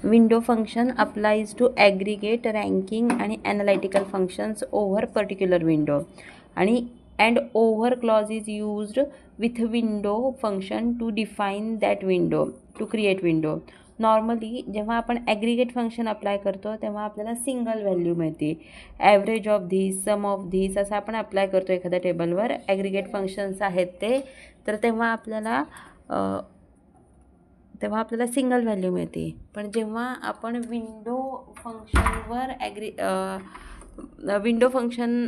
Window function applies to aggregate ranking आणि analytical functions over particular window आणि and over clause is used with window function to define that window to create window. Normally जेव्हा आपण aggregate function apply करतो तेव्हा आपल्याला single value मिळते. Average of this, sum of this असं आपण apply करतो एखाद्या टेबलवर. ॲग्रिगेट फंक्शन्स आहेत ते, तर तेव्हा आपल्याला सिंगल व्हॅल्यू मिळते. पण जेव्हा आपण विंडो फंक्शनवर विंडो फंक्शन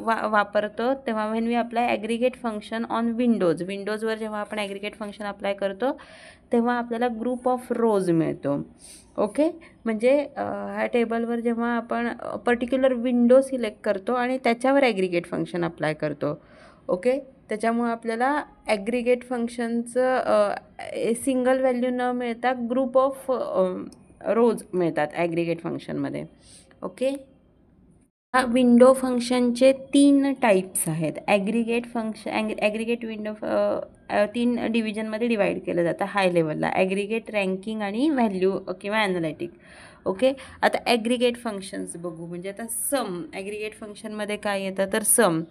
वापरतो तेव्हा when we apply aggregate function on विंडोजवर जेव्हा आपण ॲग्रिगेट फंक्शन अप्लाय करतो तेव्हा आपल्याला ग्रुप ऑफ रोज मिळतो. ओके, म्हणजे ह्या टेबलवर जेव्हा आपण पर्टिक्युलर विंडो सिलेक्ट करतो आणि त्याच्यावर ॲग्रिगेट फंक्शन अप्लाय करतो. ओके, त्याच्यामुळं आपल्याला ॲग्रिगेट फंक्शनचं सिंगल व्हॅल्यू न मिळता ग्रुप ऑफ रोज मिळतात ॲग्रिगेट फंक्शनमध्ये. ओके, विंडो फंक्शनचे 3 टाईप्स आहेत. ॲग्रिगेट विंडो 3 डिव्हिजनमध्ये डिवाईड केलं जातं हाय लेवलला. ॲग्रिगेट, रँकिंग आणि व्हॅल्यू किंवा ॲनालिटिक. ओके, आता ॲग्रिगेट फंक्शन्स बघू. म्हणजे आता सम, ॲग्रिगेट फंक्शनमध्ये काय येतं तर सम.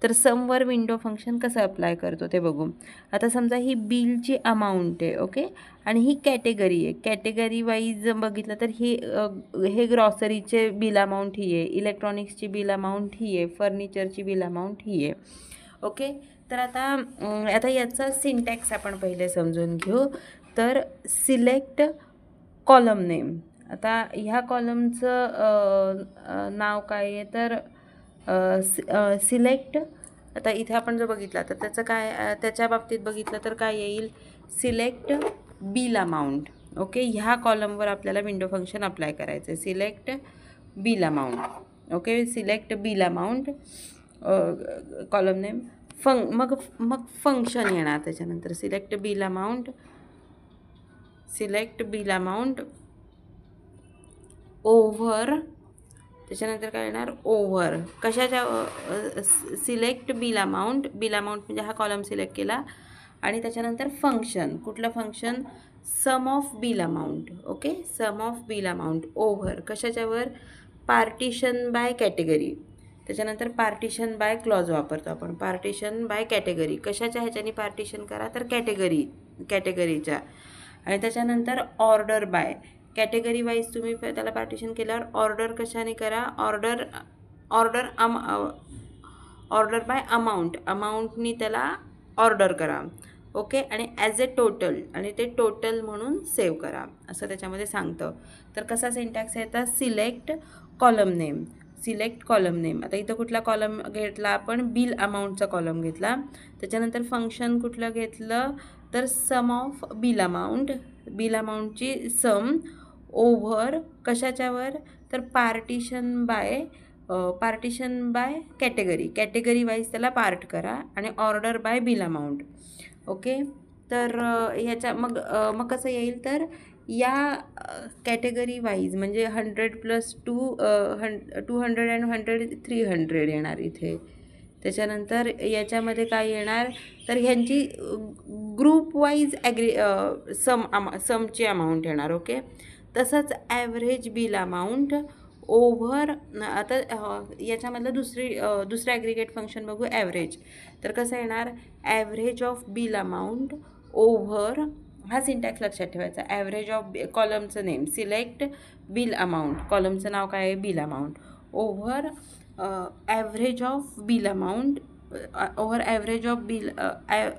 तर समवर विंडो फंक्शन कसं अप्लाय करतो ते बघू. आता समजा ही बिलची अमाऊंट आहे. ओके, आणि ही कॅटेगरी आहे. कॅटेगरी वाईज बघितलं तर हे ग्रॉसरीचे बिल अमाऊंट ही आहे, इलेक्ट्रॉनिक्सची बिल अमाऊंट ही आहे, फर्निचरची बिल अमाऊंट ही आहे. ओके, तर आता याचा सिंटॅक्स आपण पहिले समजून घेऊ. तर सिलेक्ट कॉलम नेम. आता ह्या कॉलमचं नाव काय आहे तर सिलेक्ट. आता इथे आपण जर बघितला तर त्याच्या बाबतीत बघितलं तर काय येईल, सिलेक्ट बिल अमाऊंट. ओके, ह्या कॉलमवर आपल्याला विंडो फंक्शन अप्लाय करायचं आहे. Select bill amount. Okay, select bill amount, column name. मग फंक्शन येणार त्याच्यानंतर. Select bill amount over. त्याच्यानंतर काय येणार, ओव्हर कशाच्या, सिलेक्ट बिल अमाऊंट म्हणजे हा कॉलम सिलेक्ट केला आणि त्याच्यानंतर फंक्शन. कुठलं function, sum of bill amount. Okay, sum of bill amount over कशाच्यावर, पार्टिशन बाय कॅटेगरी. त्याच्यानंतर पार्टिशन बाय क्लॉज वापरतो आपण. पार्टिशन बाय कॅटेगरी कशाच्या ह्याच्याने पार्टिशन करा तर कॅटेगरीच्या. आणि त्याच्यानंतर ऑर्डर बाय, कॅटेगरी वाईज तुम्ही त्याला पार्टिशन केल्यावर ऑर्डर कशाने करा, ऑर्डर बाय अमाऊंटनी त्याला ऑर्डर करा. ओके, आणि ॲज अ टोटल, आणि ते टोटल म्हणून सेव्ह करा असं त्याच्यामध्ये सांगतं. तर कसा सिंटॅक्स आहे तर सिलेक्ट कॉलम नेम. आता इथं कुठला कॉलम घेतला आपण, बिल अमाऊंटचा कॉलम घेतला. त्याच्यानंतर फंक्शन कुठलं घेतलं तर सम ऑफ बिल अमाऊंटची सम ओव्हर कशाच्यावर तर पार्टिशन बाय कॅटेगरी वाईज त्याला पार्ट करा आणि order by bill amount. Okay, तर मग कसं येईल तर या कॅटेगरी वाईज म्हणजे 100 + 200 and 100 300 येणार इथे. त्याच्यानंतर याच्यामध्ये काय येणार तर ह्यांची ग्रुप वाईज समची अमाऊंट येणार. ओके, तसंच ॲव्हरेज बिल अमाऊंट ओव्हर. आता याच्यामधलं दुसरं ॲग्रिगेट फंक्शन बघू, ॲव्हरेज. तर कसं येणार, average of bill amount over, हा सिंटॅक्स लक्षात ठेवायचा. ॲव्हरेज ऑफ कॉलमचं नेम, सिलेक्ट बिल अमाऊंट, कॉलमचं नाव काय आहे bill amount, over average of bill amount, over average of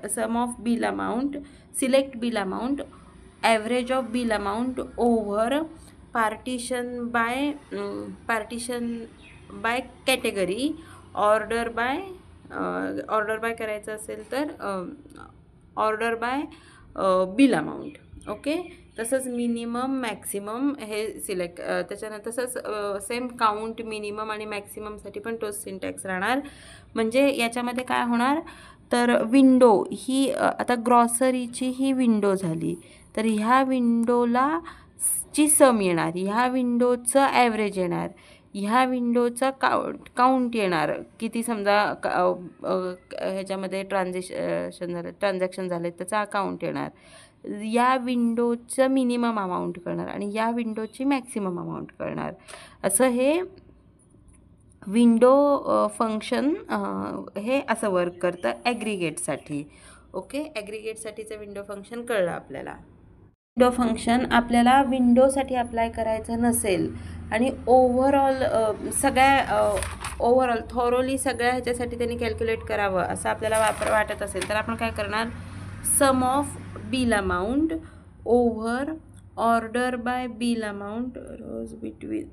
sum of bill amount, select bill amount, average of bill amount over partition by category, order by करायचं असेल तर order by bill amount. Okay, तसंच minimum maximum हे select. त्याच्यानंतर तसंच same count, minimum आणि मॅक्सिममसाठी पण तोच सिंटॅक्स राहणार. म्हणजे याच्यामध्ये काय होणार तर विंडो ही आता ग्रॉसरीची ही विंडो झाली तर ह्या विंडोला ची सम येणार, ह्या विंडोचं ॲव्हरेज येणार, ह्या विंडोचा काउंट येणार, किती समजा ह्याच्यामध्ये ट्रान्झॅक्शन झाले त्याचा अकाउंट येणार. या विंडोचं मिनिमम अमाऊंट करणार आणि या विंडोची मॅक्सिमम अमाऊंट करणार. असं हे विंडो फंक्शन हे असं वर्क करतं ॲग्रिगेटसाठी. ओके, ॲग्रिगेटसाठीचं विंडो फंक्शन कळलं आपल्याला. विंडो फंक्शन आपल्याला विंडोसाठी अप्लाय करायचं नसेल आणि ओव्हरऑल ओव्हरऑल थॉरोली सगळ्या ह्याच्यासाठी त्यांनी कॅल्क्युलेट करावं असं आपल्याला वाटत असेल तर आपण काय करणार, sum of bill amount over order by bill amount rows between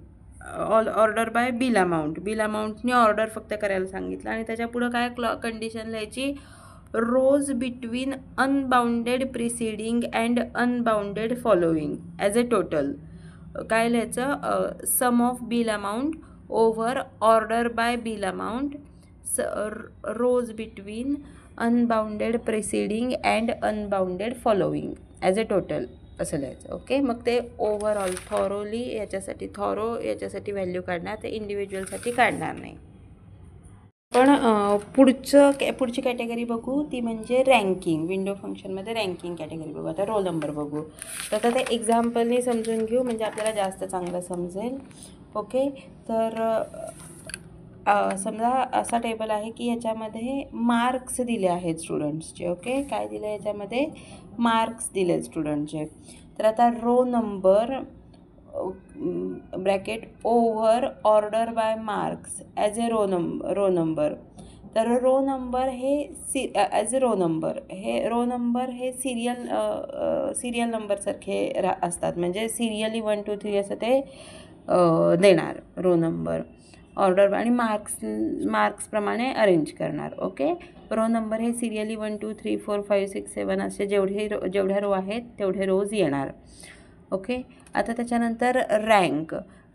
order by bill अमाऊंटने ऑर्डर फक्त करायला सांगितलं आणि त्याच्या पुढं काय कंडिशन लिहायची, rows between unbounded preceding and unbounded following as a total. काय लिहायचं, sum of bill amount over order by bill amount rows between unbounded preceding and unbounded following as a total असं लिहायचं. ओके, मग ते overall thoroughly याच्यासाठी value काढणार, ते इंडिव्हिज्युअलसाठी काढणार नाही. पण पुढची कॅटेगरी बघू, ती म्हणजे रँकिंग. विंडो फंक्शनमध्ये रँकिंग कॅटेगरी बघू. आता रोल नंबर बघू. तर आता ते एक्झाम्पलने समजून घेऊ म्हणजे आपल्याला जास्त चांगलं समजेल. ओके, तर समजा असा टेबल आहे की याच्यामध्ये मार्क्स दिले आहेत स्टुडंट्सचे. ओके, काय दिलं याच्यामध्ये, मार्क्स दिले स्टुडंटचे. तर आता row number bracket over order by marks as a row number. तर रो नंबर हे ॲज अ रो नंबर हे सिरियल नंबरसारखे असतात, म्हणजे सिरियली 1 2 3 असं ते देणार रो नंबर ऑर्डर आणि मार्क्सप्रमाणे अरेंज करणार. ओके, रो नंबर हे सिरियली 1 2 3 4 5 6 7 असे जेवढ्या रो आहेत तेवढे रोज येणार. ओके, आता त्याच्यानंतर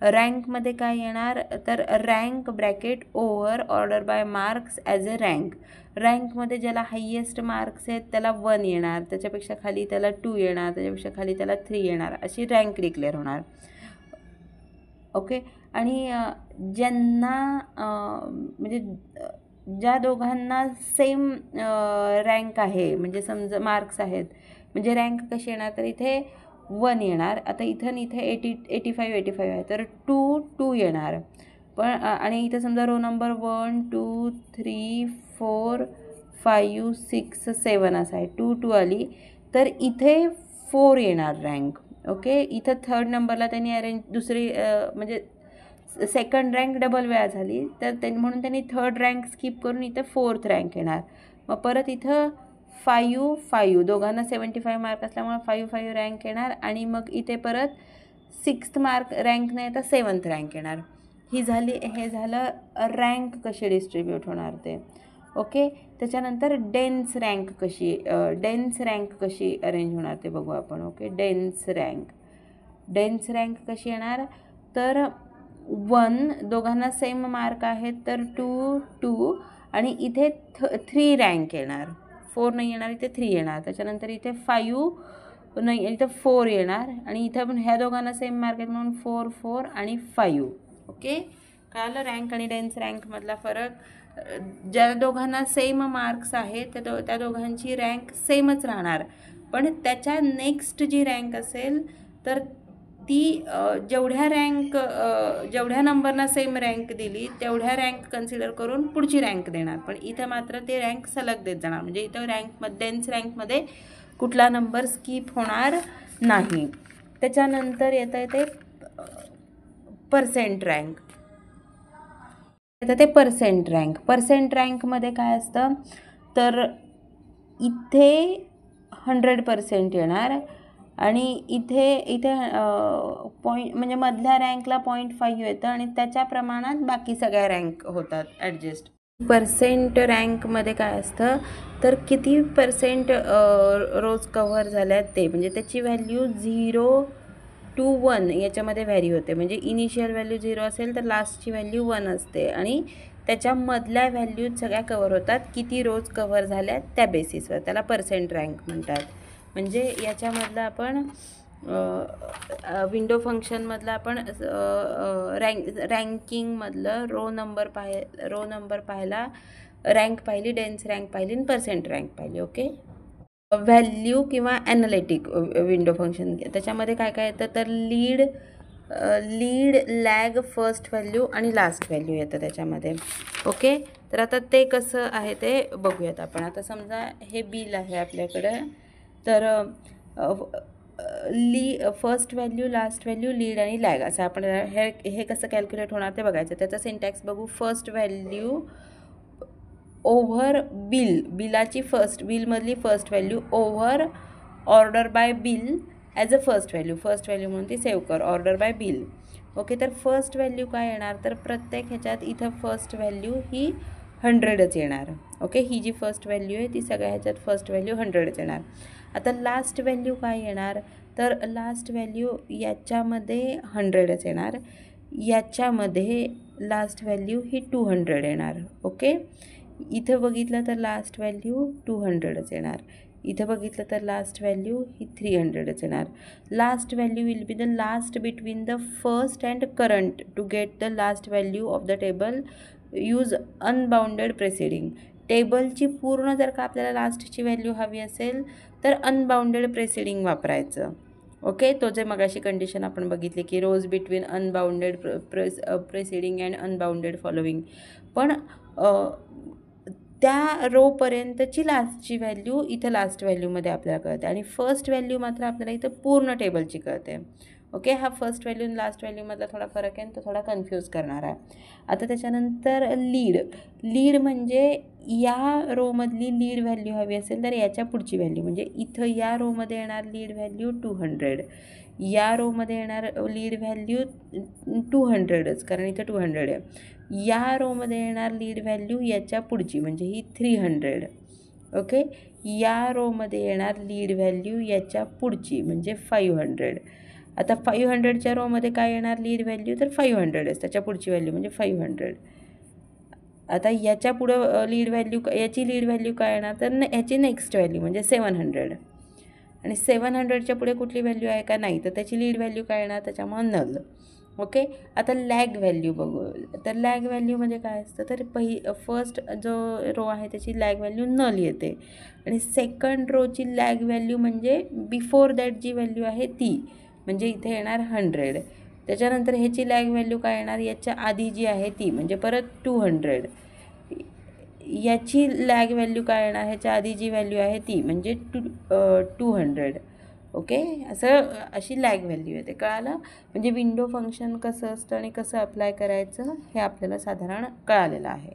रँकमध्ये काय येणार, तर rank bracket over order by marks as a रँकमध्ये ज्याला हायेस्ट मार्क्स आहेत त्याला 1 येणार, त्याच्यापेक्षा खाली त्याला 2 येणार, त्याच्यापेक्षा खाली त्याला 3 येणार, अशी रँक डिक्लेअर होणार. ओके, आणि ज्यांना म्हणजे ज्या दोघांना सेम रँक आहे, म्हणजे समजा मार्क्स आहेत, म्हणजे रँक कशी येणार, तर इथे 1 येणार. आता इथे 85 आहे तर 2 येणार. पण आणि इथं समजा रो नंबर 1 2 3 4 5 6 7 असा आहे, 2 आली तर इथे 4 येणार रँक. ओके, इथं थर्ड नंबरला त्यांनी म्हणजे सेकंड रँक डबल वेळा झाली तर म्हणून त्यांनी थर्ड रँक स्किप करून इथं 4th रँक येणार. मग परत इथं 5 दोघांना 75 मार्क असल्यामुळे 5 रँक येणार आणि मग इथे परत 6th रँक नाही तर 7th रँक येणार. हे झालं रँक कशी डिस्ट्रीब्यूट होणार ते. ओके, त्याच्यानंतर डेन्स रँक कशी अरेंज होणार ते बघू आपण. ओके, डेन्स रँक कशी येणार, तर 1 दोघांना सेम मार्क आहेत तर 2 आणि इथे 3 रँक येणार, 4 नाही येणार, इथे 3 येणार. त्याच्यानंतर इथे 5 नाही, इथं 4 येणार आणि इथं पण ह्या दोघांना सेम मार्क आहेत म्हणून 4 आणि 5. ओके, कळालं रँक आणि डेन्स रँकमधला फरक. ज्या दोघांना सेम मार्क्स आहेत त्या दोघांची रँक सेमच राहणार, पण त्याच्या नेक्स्ट जी रँक असेल तर ती जेवढ्या नंबरना सेम रँक दिली तेवढ्या रँक कन्सिडर करून पुढची रँक देणार. पण इथं मात्र ते रँक सलग देत जाणार, म्हणजे इथं डेन्स रँकमध्ये कुठला नंबर स्किप होणार नाही. त्याच्यानंतर येते पर्सेंट रँकमध्ये काय असतं, तर इथे 100% येणार आणि इथे पॉईंट म्हणजे मधल्या रँकला 0.5 येतं आणि त्याच्या प्रमाणात बाकी सगळ्या रँक होतात ॲडजस्ट. पर्सेंट रँकमध्ये काय असतं, तर किती पर्सेंट रोज कव्हर झाल्यात ते, म्हणजे त्याची व्हॅल्यू 0 to 1 याच्यामध्ये व्हॅरी होते. म्हणजे इनिशियल व्हॅल्यू 0 असेल तर लास्टची व्हॅल्यू 1 असते आणि त्याच्यामधल्या व्हॅल्यूज सगळ्या कव्हर होतात, किती रोज कव्हर झाल्यात त्या बेसिसवर, त्याला पर्सेंट रँक म्हणतात. म्हणजे याच्यामधलं आपण विंडो फंक्शनमधलं आपण रँकिंगमधलं रो नंबर पाहिला, रँक पाहिली, डेन्स रँक पाहिली आणि पर्सेंट रँक पाहिली. ओके. व्हॅल्यू किंवा ॲनालिटिक विंडो फंक्शन. त्याच्यामध्ये काय काय येतं तर लीड, लॅग, फर्स्ट व्हॅल्यू आणि लास्ट व्हॅल्यू येतं त्याच्यामध्ये. ओके, तर आता ते कसं आहे ते बघूयात आपण. आता समजा हे बिल आहे आपल्याकडं, तर first value, last value, lead आणि लॅग असं आपण हे कसं कॅल्क्युलेट होणार ते बघायचं. त्याचा सिंटॅक्स बघू. फर्स्ट व्हॅल्यू ओव्हर बिल, बिलाची बिलमधली first value over order by bill as a first value म्हणून ती सेव्ह कर, ऑर्डर बाय बिल. ओके, तर फर्स्ट व्हॅल्यू काय येणार तर प्रत्येक ह्याच्यात इथं फर्स्ट व्हॅल्यू ही 100च येणार. ओके, ही जी फर्स्ट व्हॅल्यू आहे ती सगळ्या ह्याच्यात फर्स्ट व्हॅल्यू 100च येणार. आता लास्ट व्हॅल्यू काय येणार तर लास्ट व्हॅल्यू याच्यामध्ये 100च येणार, याच्यामध्ये लास्ट व्हॅल्यू ही 200 येणार. ओके, इथं बघितलं तर लास्ट व्हॅल्यू 200च येणार, इथं बघितलं तर लास्ट व्हॅल्यू ही 300च येणार. Last value will be the last between the first and current. To get the last value of the table use unbounded preceding. टेबलची पूर्ण जर का आपल्याला लास्टची व्हॅल्यू हवी असेल तर अनबाउंडेड प्रेसिडिंग वापरायचं. ओके, तो जे मगाशी कंडिशन आपण बघितली की rows between unbounded preceding and unbounded following. पण त्या रोपर्यंतची लास्टची व्हॅल्यू इथं लास्ट व्हॅल्यूमध्ये आपल्याला कळते आणि फर्स्ट व्हॅल्यू मात्र आपल्याला इथं पूर्ण टेबलची कळते. ओके, हा फर्स्ट व्हॅल्यू आणि लास्ट व्हॅल्यूमधला थोडा फरक आहे आणि तो थोडा कन्फ्यूज करणार आहे. आता त्याच्यानंतर लीड म्हणजे या रोमधली लीड व्हॅल्यू हवी असेल तर याच्या पुढची व्हॅल्यू, म्हणजे इथं या रोमध्ये येणार लीड व्हॅल्यू 200, या रोमध्ये येणार लीड व्हॅल्यू 200च कारण इथं 200 आहे. या रोमध्ये येणार लीड व्हॅल्यू याच्या पुढची म्हणजे ही 300. ओके, या रोमध्ये येणार लीड व्हॅल्यू याच्या पुढची म्हणजे 500. आता 500च्या रोमध्ये काय येणार लीड व्हॅल्यू तर 500च, त्याच्या पुढची व्हॅल्यू म्हणजे 500. आता याच्या पुढं लीड व्हॅल्यू, याची लीड व्हॅल्यू काय येणार तर याची नेक्स्ट व्हॅल्यू म्हणजे 700 आणि 700च्या पुढे कुठली व्हॅल्यू आहे का नाही तर त्याची लीड व्हॅल्यू काय येणार त्याच्यामुळे नल. ओके, आता लॅग व्हॅल्यू बघू. तर लॅग व्हॅल्यू म्हणजे काय असतं तर फर्स्ट जो रो आहे त्याची लॅग व्हॅल्यू नल येते आणि सेकंड रोची लॅग व्हॅल्यू म्हणजे बिफोर दॅट जी व्हॅल्यू आहे ती म्हणजे इथे येणार 100. त्याच्यानंतर ह्याची लॅग व्हॅल्यू काय येणार याच्या आधी जी आहे ती म्हणजे परत 200. याची लॅग व्हॅल्यू काय येणार ह्याच्या आधी जी व्हॅल्यू आहे ती म्हणजे 200. ओके, अशी लॅग व्हॅल्यू येते. कळालं, म्हणजे विंडो फंक्शन कसं असतं आणि कसं अप्लाय करायचं हे आपल्याला साधारण कळालेलं आहे.